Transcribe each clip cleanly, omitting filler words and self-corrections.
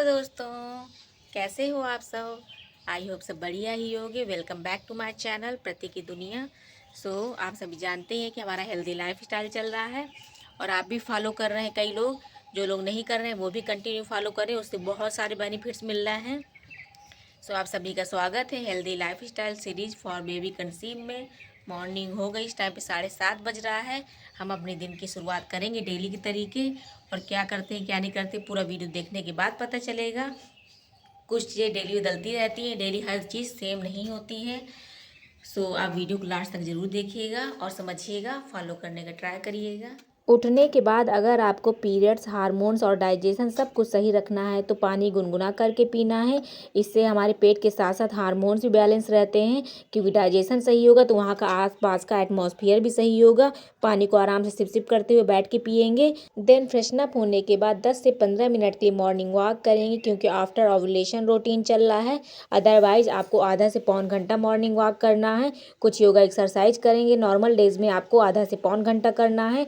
दोस्तों, कैसे हो आप सब। आई होप सब बढ़िया ही होगे। Welcome back to my channel प्रति की दुनिया। आप सभी जानते हैं कि हमारा हेल्दी लाइफ स्टाइल चल रहा है और आप भी फॉलो कर रहे हैं। कई लोग, जो लोग नहीं कर रहे हैं वो भी कंटिन्यू फॉलो करें, उससे बहुत सारे बेनिफिट्स मिल रहे हैं। आप सभी का स्वागत है healthy life style series for baby conceive में। मॉर्निंग हो गई, इस टाइम पे 7:30 बज रहा है। हम अपने दिन की शुरुआत करेंगे डेली के तरीके, और क्या करते हैं क्या नहीं करते पूरा वीडियो देखने के बाद पता चलेगा। कुछ चीज़ें डेली बदलती रहती हैं, डेली हर चीज़ सेम नहीं होती है। आप वीडियो को लास्ट तक ज़रूर देखिएगा और समझिएगा, फॉलो करने का ट्राई करिएगा। उठने के बाद अगर आपको पीरियड्स, हार्मोन्स और डाइजेशन सब कुछ सही रखना है तो पानी गुनगुना करके पीना है। इससे हमारे पेट के साथ साथ हार्मोन्स भी बैलेंस रहते हैं, क्योंकि डाइजेशन सही होगा तो वहाँ का आसपास का एटमॉस्फेयर भी सही होगा। पानी को आराम से सिप सिप करते हुए बैठ के पियेंगे। देन फ्रेशन अप होने के बाद 10 से 15 मिनट के लिए मॉर्निंग वॉक करेंगे, क्योंकि आफ्टर ओव्यूलेशन रूटीन चल रहा है। अदरवाइज आपको आधा से पौन घंटा मॉर्निंग वॉक करना है। कुछ योगा एक्सरसाइज करेंगे। नॉर्मल डेज में आपको आधा से पौन घंटा करना है।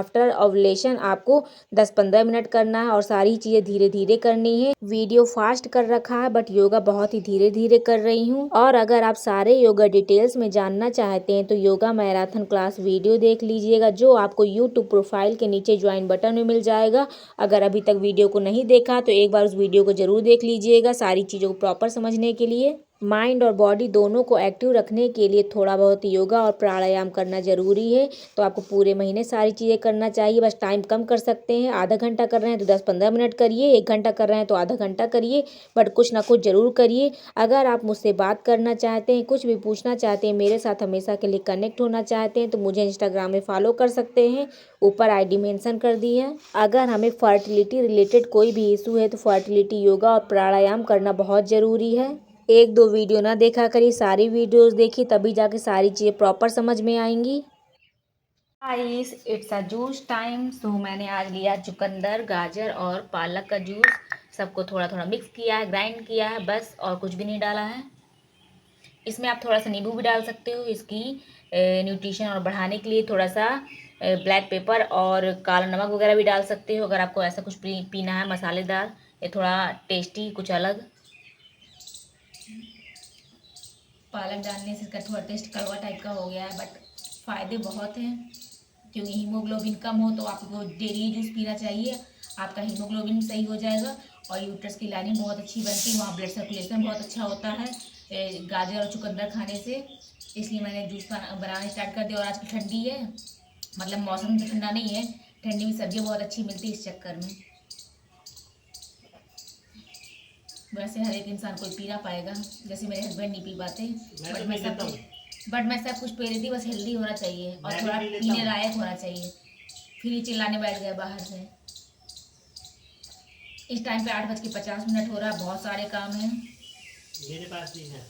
आफ्टर ओव्यूलेशन आपको 10-15 मिनट करना है और सारी चीज़ें धीरे धीरे करनी है। वीडियो फास्ट कर रखा है बट योगा बहुत ही धीरे धीरे कर रही हूँ। और अगर आप सारे योगा डिटेल्स में जानना चाहते हैं तो योगा मैराथन क्लास वीडियो देख लीजिएगा, जो आपको यूट्यूब प्रोफाइल के नीचे ज्वाइन बटन में मिल जाएगा। अगर अभी तक वीडियो को नहीं देखा तो एक बार उस वीडियो को जरूर देख लीजिएगा, सारी चीज़ों को प्रॉपर समझने के लिए। माइंड और बॉडी दोनों को एक्टिव रखने के लिए थोड़ा बहुत योगा और प्राणायाम करना ज़रूरी है। तो आपको पूरे महीने सारी चीज़ें करना चाहिए, बस टाइम कम कर सकते हैं। आधा घंटा कर रहे हैं तो 10-15 मिनट करिए, 1 घंटा कर रहे हैं तो आधा घंटा करिए, बट कुछ ना कुछ ज़रूर करिए। अगर आप मुझसे बात करना चाहते हैं, कुछ भी पूछना चाहते हैं, मेरे साथ हमेशा के लिए कनेक्ट होना चाहते हैं तो मुझे इंस्टाग्राम में फॉलो कर सकते हैं। ऊपर आईडी मेंशन कर दी है। अगर हमें फर्टिलिटी रिलेटेड कोई भी इशू है तो फर्टिलिटी योगा और प्राणायाम करना बहुत ज़रूरी है। एक दो वीडियो ना देखा करिए, सारी वीडियोस देखिए, तभी जाके सारी चीज़ें प्रॉपर समझ में आएंगी। Guys, it's a juice time. मैंने आज लिया चुकंदर, गाजर और पालक का जूस। सबको थोड़ा थोड़ा मिक्स किया है, ग्राइंड किया है बस, और कुछ भी नहीं डाला है। इसमें आप थोड़ा सा नींबू भी डाल सकते हो, इसकी न्यूट्रिशन और बढ़ाने के लिए। थोड़ा सा ब्लैक पेपर और काला नमक वगैरह भी डाल सकते हो, अगर आपको ऐसा कुछ पीना है मसालेदार या थोड़ा टेस्टी कुछ अलग। पालक डालने से इसका थोड़ा टेस्ट कड़वा टाइप का हो गया है, बट फ़ायदे बहुत हैं। क्योंकि हीमोग्लोबिन कम हो तो आपको डेली जूस पीना चाहिए, आपका हीमोग्लोबिन सही हो जाएगा और यूट्रस की लाइनिंग बहुत अच्छी बनती है, वहाँ ब्लड सर्कुलेशन बहुत अच्छा होता है गाजर और चुकंदर खाने से। इसलिए मैंने जूस बनाना स्टार्ट कर दिया। और आज की ठंडी है, मतलब मौसम तो ठंडा नहीं है, ठंडी में सब्जियाँ बहुत अच्छी मिलती है इस चक्कर में। वैसे हर एक इंसान कोई पी ना पाएगा, जैसे मेरे हस्बैंड नहीं पी पाते, बट मैं सब कुछ पी लेती, बस हेल्दी होना चाहिए और थोड़ा पीने लायक होना चाहिए। फिर ही चिल्लाने बैठ गए बाहर से। इस टाइम पे 8:50 हो रहा है, बहुत सारे काम हैं मेरे पास भी है।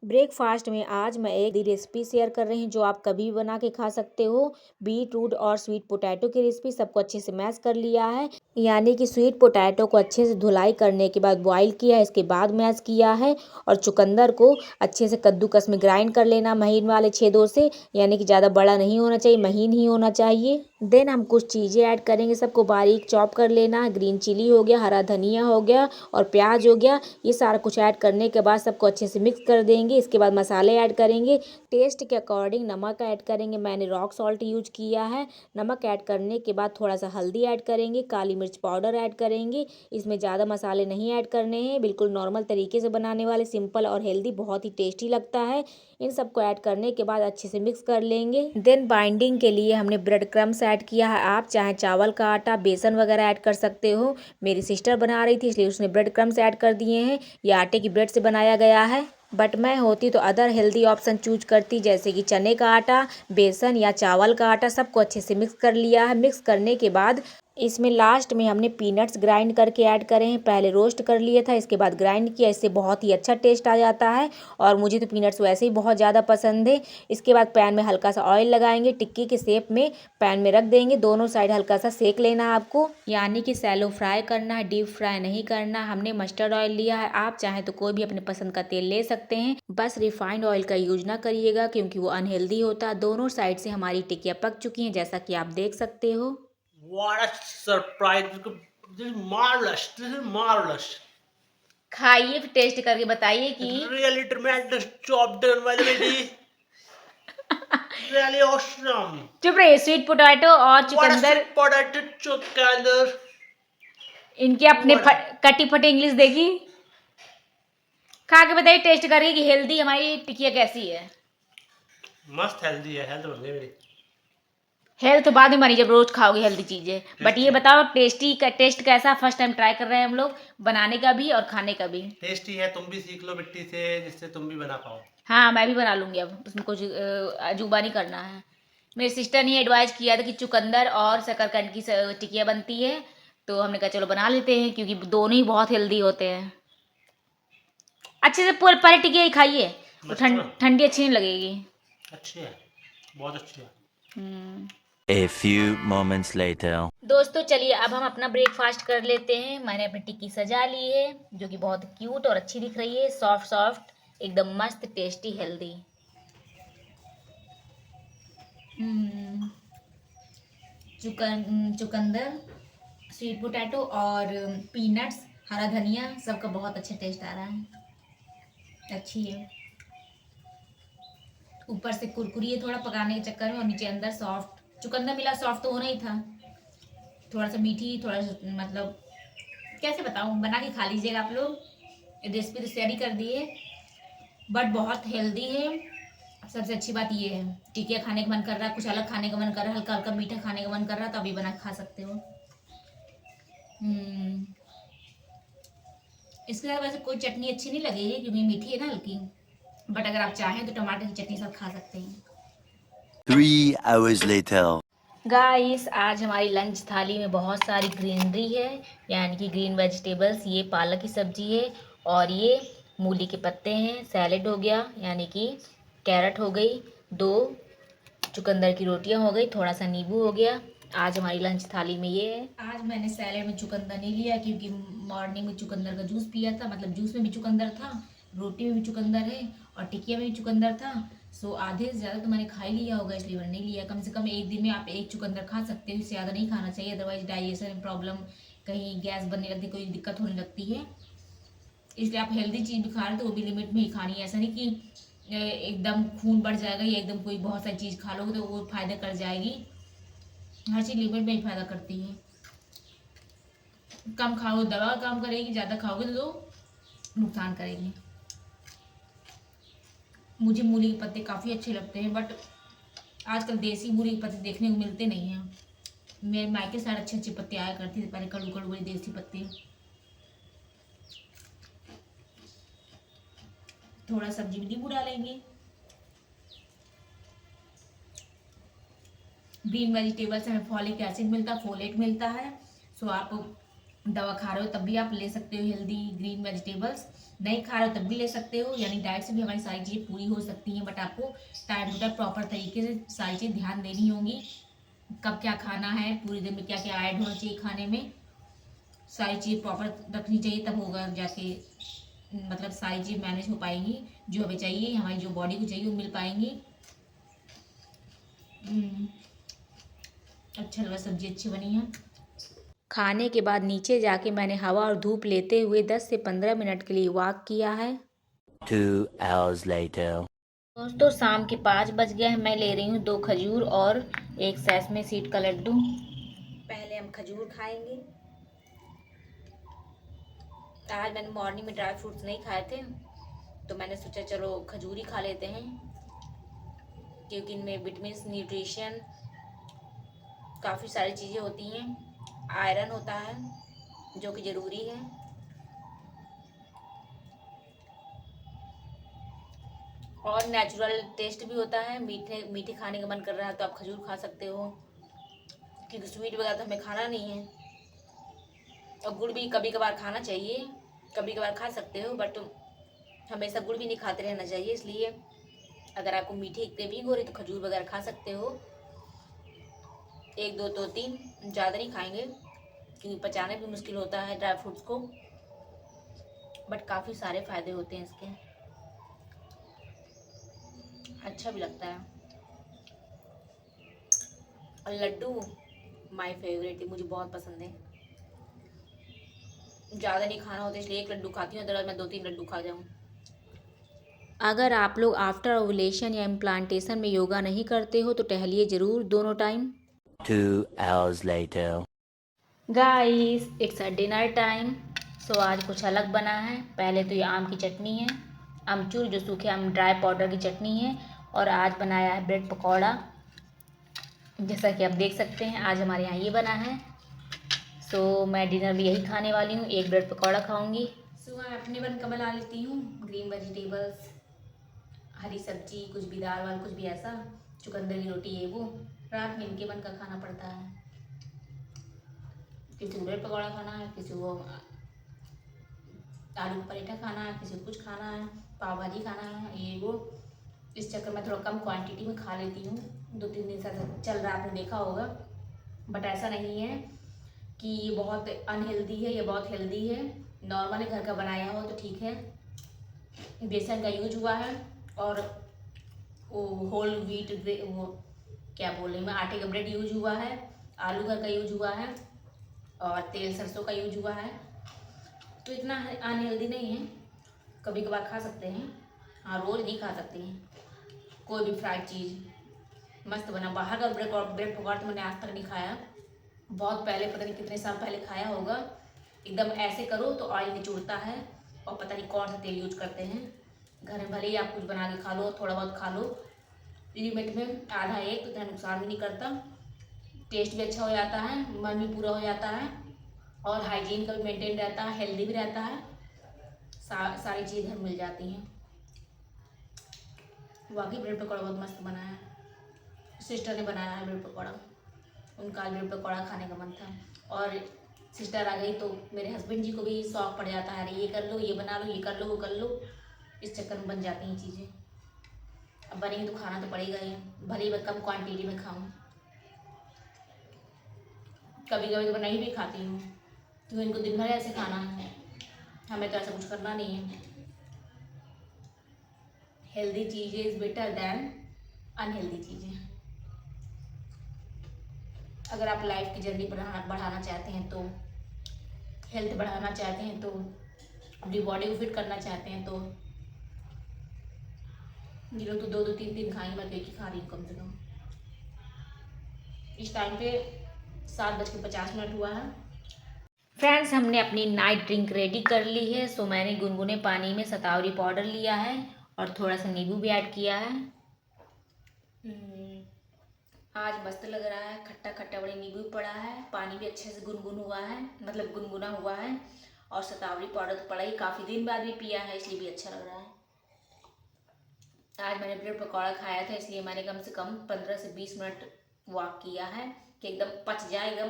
ब्रेकफास्ट में आज मैं एक रेसिपी शेयर कर रही हूँ जो आप कभी भी बना के खा सकते हो। बीट रूट और स्वीट पोटैटो की रेसिपी। सबको अच्छे से मैश कर लिया है, यानी कि स्वीट पोटैटो को अच्छे से धुलाई करने के बाद बॉईल किया है, इसके बाद मैश किया है। और चुकंदर को अच्छे से कद्दूकस में ग्राइंड कर लेना महीन वाले छेदों से, यानी कि ज़्यादा बड़ा नहीं होना चाहिए, महीन ही होना चाहिए। देन हम कुछ चीज़ें ऐड करेंगे, सबको बारीक चॉप कर लेना है। ग्रीन चिली हो गया, हरा धनिया हो गया और प्याज हो गया। ये सारा कुछ ऐड करने के बाद सबको अच्छे से मिक्स कर देंगे। इसके बाद मसाले ऐड करेंगे, टेस्ट के अकॉर्डिंग नमक ऐड करेंगे, मैंने रॉक सॉल्ट यूज किया है। नमक ऐड करने के बाद थोड़ा सा हल्दी ऐड करेंगे, काली मिर्च पाउडर ऐड करेंगे। इसमें ज़्यादा मसाले नहीं ऐड करने हैं, बिल्कुल नॉर्मल तरीके से बनाने वाले, सिंपल और हेल्दी, बहुत ही टेस्टी लगता है। इन सबको ऐड करने के बाद अच्छे से मिक्स कर लेंगे। देन बाइंडिंग के लिए हमने ब्रेड क्रम्स ऐड किया है। आप चाहे चावल का आटा, बेसन वगैरह ऐड कर सकते हो। मेरी सिस्टर बना रही थी इसलिए उसने ब्रेड क्रम्स ऐड कर दिए हैं। ये आटे की ब्रेड से बनाया गया है, बट मैं होती तो अदर हेल्दी ऑप्शन चूज करती, जैसे कि चने का आटा, बेसन या चावल का आटा। सबको अच्छे से मिक्स कर लिया है। मिक्स करने के बाद इसमें लास्ट में हमने पीनट्स ग्राइंड करके ऐड करे हैं। पहले रोस्ट कर लिया था, इसके बाद ग्राइंड किया, इससे बहुत ही अच्छा टेस्ट आ जाता है और मुझे तो पीनट्स वैसे ही बहुत ज़्यादा पसंद है। इसके बाद पैन में हल्का सा ऑयल लगाएंगे, टिक्की के शेप में पैन में रख देंगे। दोनों साइड हल्का सा सेक लेना है आपको, यानी कि सैलो फ्राई करना है, डीप फ्राई नहीं करना। हमने मस्टर्ड ऑयल लिया है, आप चाहें तो कोई भी अपने पसंद का तेल ले सकते हैं, बस रिफाइंड ऑयल का यूज ना करिएगा क्योंकि वो अनहेल्दी होता है। दोनों साइड से हमारी टिक्कियाँ पक चुकी हैं, जैसा कि आप देख सकते हो। What a surprise! This is marvelous. This is marvelous. खाइए फिर टेस्ट करके बताइए कि Really tremendous job done by the lady. Really awesome. चुप रहिए। स्वीट पोटैटो और What a चुकंदर, sweet potato chukander. इनके अपने कटी फटी इंग्लिश देखी। खा के बताइए टेस्ट करके कि हेल्दी हमारी टिकिया कैसी है। मस्त हेल्दी है, हेल्थ बन गई मेरी। हेल्थ तो बाद में बनी जब रोज खाओगे हेल्दी चीजें। बट ये बताओ टेस्टी का टेस्ट कैसा। फर्स्ट टाइम ट्राई कर रहे हैं हम लोग, बनाने का भी और खाने का भी। टेस्टी है, तुम भी सीख लो मिट्टी से, जिससे तुम भी बना पाओ। हाँ मैं भी बना लूंगी अब, उसमें कुछ अजूबा नहीं करना है। मेरी सिस्टर ने एडवाइस किया था कि चुकंदर और शकरकंद की टिकिया बनती है, तो हमने कहा चलो बना लेते हैं क्योंकि दोनों ही बहुत हेल्दी होते हैं। अच्छे से पूरे पहले टिकिया ही खाइए, तो ठंडी अच्छी नहीं लगेगी। अच्छी है, बहुत अच्छी है। A few moments later. दोस्तों चलिए अब हम अपना ब्रेकफास्ट कर लेते हैं। मैंने अपनी टिक्की सजा ली है जो कि बहुत क्यूट और अच्छी दिख रही है। सॉफ्ट सॉफ्ट एकदम मस्त टेस्टी हेल्दी। चुकंदर, स्वीट पोटैटो और पीनट्स, हरा धनिया, सबका बहुत अच्छा टेस्ट आ रहा है। अच्छी है, ऊपर से कुरकुरी है थोड़ा पकाने के चक्कर में, और नीचे अंदर सॉफ्ट। चुकंदर मिला सॉफ्ट तो होना ही था। थोड़ा सा मीठी, थोड़ा सा मतलब कैसे बताऊँ, बना के खा लीजिएगा आप लोग। रेसिपी तो शेयर ही कर दी है, बट बहुत हेल्दी है। सबसे अच्छी बात ये है, टिकिया खाने का मन कर रहा है, कुछ अलग खाने का मन कर रहा है, हल्का हल्का मीठा खाने का मन कर रहा है, तो अभी बना के खा सकते हो। इसके साथ वैसे कोई चटनी अच्छी नहीं लगेगी क्योंकि मीठी है ना हल्की, बट अगर आप चाहें तो टमाटर की चटनी साथ खा सकते हैं। 3 hours later. गाइस आज हमारी लंच थाली में बहुत सारी ग्रीनरी है, यानी कि ग्रीन वेजिटेबल्स। ये पालक की सब्जी है और ये मूली के पत्ते हैं। सैलेड हो गया, यानी कि कैरेट हो गई, 2 चुकंदर की रोटियां हो गई, थोड़ा सा नींबू हो गया। आज हमारी लंच थाली में ये है। आज मैंने सैलेड में चुकंदर नहीं लिया क्योंकि मॉर्निंग में चुकंदर का जूस पिया था, मतलब जूस में भी चुकंदर था, रोटी में भी चुकंदर है और टिकिया में भी चुकंदर था। सो आधे से ज़्यादा तो मैंने खा ही लिया होगा, इसलिए मैंने नहीं लिया। कम से कम एक दिन में आप एक चुकंदर खा सकते हो, इससे ज़्यादा नहीं खाना चाहिए, अदरवाइज डाइजेशन में प्रॉब्लम, कहीं गैस बनने लगती, कोई दिक्कत होने लगती है। इसलिए आप हेल्दी चीज़ भी खा रहे हो तो वो भी लिमिट में ही खानी है। ऐसा नहीं कि एकदम खून बढ़ जाएगा या एकदम कोई बहुत सारी चीज़ खा लोगे तो वो फ़ायदा कर जाएगी। हर चीज़ लिमिट में ही फ़ायदा करती है। कम खाओ दवा काम करेगी, ज़्यादा खाओगे तो नुकसान करेगी। मुझे मूली के पत्ते काफ़ी अच्छे लगते हैं, बट आजकल देसी मूली के पत्ते देखने को मिलते नहीं हैं। मेरे मायके साइड अच्छे अच्छे पत्ते आया करते थे पहले, कड़ू कड़ू वाले देसी पत्ते। थोड़ा सब्जी में नींबू डालेंगे। ग्रीन वेजिटेबल्स हमें फॉलिक एसिड मिलता है, फोलेट मिलता है। सो आप दवा खा रहे हो तब भी आप ले सकते हो हेल्दी ग्रीन वेजिटेबल्स, नहीं खा रहे हो तब भी ले सकते हो। यानी डाइट से भी हमारी सारी चीज़ें पूरी हो सकती हैं, बट आपको टाइम टू टाइम प्रॉपर तरीके से सारी चीज़ ध्यान देनी होंगी। कब क्या खाना है, पूरे दिन में क्या क्या ऐड होना चाहिए खाने में, सारी चीज़ प्रॉपर रखनी चाहिए, तब होगा जाके मतलब सारी चीज़ मैनेज हो पाएंगी। जो हमें चाहिए, हमारी जो बॉडी को चाहिए वो मिल पाएंगी। अच्छा लगा, सब्जी अच्छी बनी है। खाने के बाद नीचे जाके मैंने हवा और धूप लेते हुए 10 से 15 मिनट के लिए वॉक किया है। 2 hours later. दोस्तों शाम के 5 बज गए हैं। मैं ले रही हूँ 2 खजूर और 1 सैसमे सीड का लड्डू। पहले हम खजूर खाएंगे। आज मैंने मॉर्निंग में ड्राई फ्रूट्स नहीं खाए थे, तो मैंने सोचा चलो खजूर ही खा लेते हैं, क्योंकि इनमें विटामिन, न्यूट्रिशन, काफ़ी सारी चीज़ें होती हैं। आयरन होता है जो कि ज़रूरी है। और नेचुरल टेस्ट भी होता है। मीठे खाने का मन कर रहा है तो आप खजूर खा सकते हो, क्योंकि स्वीट वगैरह तो हमें खाना नहीं है। और गुड़ भी कभी कभार खाना चाहिए, कभी कभार खा सकते हो, बट हमेशा गुड़ भी नहीं खाते रहना चाहिए। इसलिए अगर आपको मीठे की क्रेविंग हो रही तो खजूर वगैरह खा सकते हो, 1 2 तो 3, ज़्यादा नहीं खाएंगे क्योंकि पचाने भी मुश्किल होता है ड्राई फ्रूट्स को, बट काफ़ी सारे फ़ायदे होते हैं इसके, अच्छा भी लगता है। और लड्डू माय फेवरेट है, मुझे बहुत पसंद है। ज़्यादा नहीं खाना होता, इसलिए 1 लड्डू खाती हूँ, अदरवाइज मैं 2-3 लड्डू खा जाऊँ। अगर आप लोग आफ्टर ओवुलेशन या इम्प्लांटेशन में योगा नहीं करते हो तो टहलिए ज़रूर दोनों time. 2 hours later. Guys it's a dinner time. So आज कुछ अलग बना है। पहले तो ये आम की चटनी है, अमचूर जो सूखे आम ड्राई पाउडर की चटनी है, और आज बनाया है ब्रेड पकौड़ा। जैसा कि आप देख सकते हैं आज हमारे यहाँ ये बना है। सो मैं डिनर भी यही खाने वाली हूँ, 1 ब्रेड पकौड़ा खाऊंगी। सो मैं अपने बन का बना लेती हूँ, ग्रीन वेजिटेबल्स, हरी सब्जी, कुछ भी दाल वाल, कुछ भी ऐसा, चुकंदर की रोटी, ये वो। रात में इनके बन का खाना पड़ता है। किसी को ब्रेड पकौड़ा खाना है, किसी को आलू का पराठा खाना है, किसी को कुछ खाना है, पाव भाजी खाना है, ये वो। इस चक्कर में थोड़ा कम क्वांटिटी में खा लेती हूँ। 2-3 दिन से चल रहा, आपने देखा होगा। बट ऐसा नहीं है कि ये बहुत अनहेल्दी है, ये बहुत हेल्दी है। नॉर्मली घर का बनाया हो तो ठीक है। बेसन का यूज हुआ है, और वो होल व्हीट, वो क्या बोल रही मैं, आटे का ब्रेड यूज हुआ है, आलू घर का यूज हुआ है, और तेल सरसों का यूज हुआ है। तो इतना अनहेल्दी नहीं है, कभी कभार खा सकते हैं। हाँ, रोज़ नहीं खा सकते हैं। कोई भी फ्राइड चीज़ मस्त बना। बाहर का ब्रेड पकौड़ा तो मैंने आज तक नहीं खाया। बहुत पहले, पता नहीं कितने साल पहले खाया होगा। एकदम ऐसे करो तो ऑयल निचोड़ता है, और पता नहीं कौन सा तेल यूज करते हैं। घर में भले ही आप कुछ बना के खा लो, थोड़ा बहुत खा लो लिमिट में, आधा एक, तो इतना नुकसान भी नहीं करता। टेस्ट भी अच्छा हो जाता है, मन भी पूरा हो जाता है, और हाइजीन का भी मेंटेन रहता है, हेल्दी भी रहता है। सारी चीज़ घर मिल जाती हैं। वाकई ब्रेड पकौड़ा बहुत मस्त बना है। सिस्टर ने बनाया है ब्रेड पकौड़ा, उनका ब्रेड पकौड़ा खाने का मन था, और सिस्टर आ गई तो मेरे हस्बैंड जी को भी शौक पड़ जाता है, अरे ये कर लो, ये बना लो, ये कर लो, वो कर लो। इस चक्कर में बन जाती हैं चीज़ें। अब बनेंगी तो खाना तो पड़ेगा ही, भले ही मैं कम क्वांटिटी में खाऊं। कभी कभी तो मैं नहीं भी खाती हूँ, तो इनको दिन भर ऐसे खाना है। हमें तो ऐसा कुछ करना नहीं है। हेल्दी चीज़ें इज़ बेटर दैन अनहेल्दी चीज़ें। अगर आप लाइफ की जर्नी बढ़ाना चाहते हैं, तो हेल्थ बढ़ाना चाहते हैं, तो अपनी बॉडी को फिट करना चाहते हैं, तो ये लोग तो 2-2, 3-3 खाएंगे, मैं तो एक ही खा रही हूँ कम से कम। इस टाइम पे 7:50 हुआ है। फ्रेंड्स, हमने अपनी नाइट ड्रिंक रेडी कर ली है। सो मैंने गुनगुने पानी में शतावरी पाउडर लिया है, और थोड़ा सा नींबू भी ऐड किया है। आज मस्त लग रहा है, खट्टा खट्टा, बड़ी नींबू पड़ा है, पानी भी अच्छे से गुनगुन हुआ है, मतलब गुनगुना हुआ है, और शतावरी पाउडर तो पड़ा ही, काफ़ी दिन बाद भी पिया है, इसलिए भी अच्छा लग रहा है। आज मैंने ब्रेड पकौड़ा खाया था, इसलिए मैंने कम से कम 15 से 20 मिनट वॉक किया है, कि एकदम पच जाए, एकदम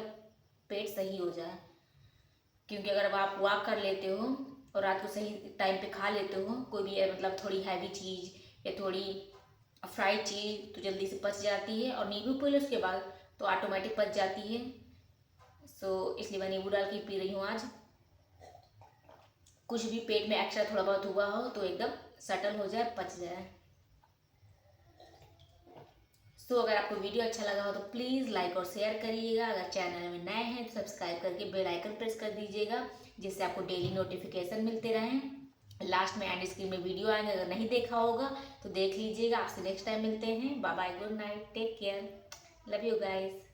पेट सही हो जाए। क्योंकि अगर आप वॉक कर लेते हो और रात को सही टाइम पे खा लेते हो कोई भी मतलब थोड़ी हैवी चीज़ या थोड़ी फ्राइड चीज़, तो जल्दी से पच जाती है, और नींबू पी लो उसके बाद तो ऑटोमेटिक पच जाती है। सो इसलिए मैं नींबू डाल के पी रही हूँ आज। कुछ भी पेट में एक्स्ट्रा थोड़ा बहुत हुआ हो तो एकदम सेटल हो जाए, पच जाए। सो अगर आपको वीडियो अच्छा लगा हो तो प्लीज़ लाइक और शेयर करिएगा। अगर चैनल में नए हैं तो सब्सक्राइब करके बेल आइकन प्रेस कर दीजिएगा, जिससे आपको डेली नोटिफिकेशन मिलते रहें। लास्ट में एंड स्क्रीन में वीडियो आएंगे, अगर नहीं देखा होगा तो देख लीजिएगा। आपसे नेक्स्ट टाइम मिलते हैं। Bye bye, good night, take care, love you guys.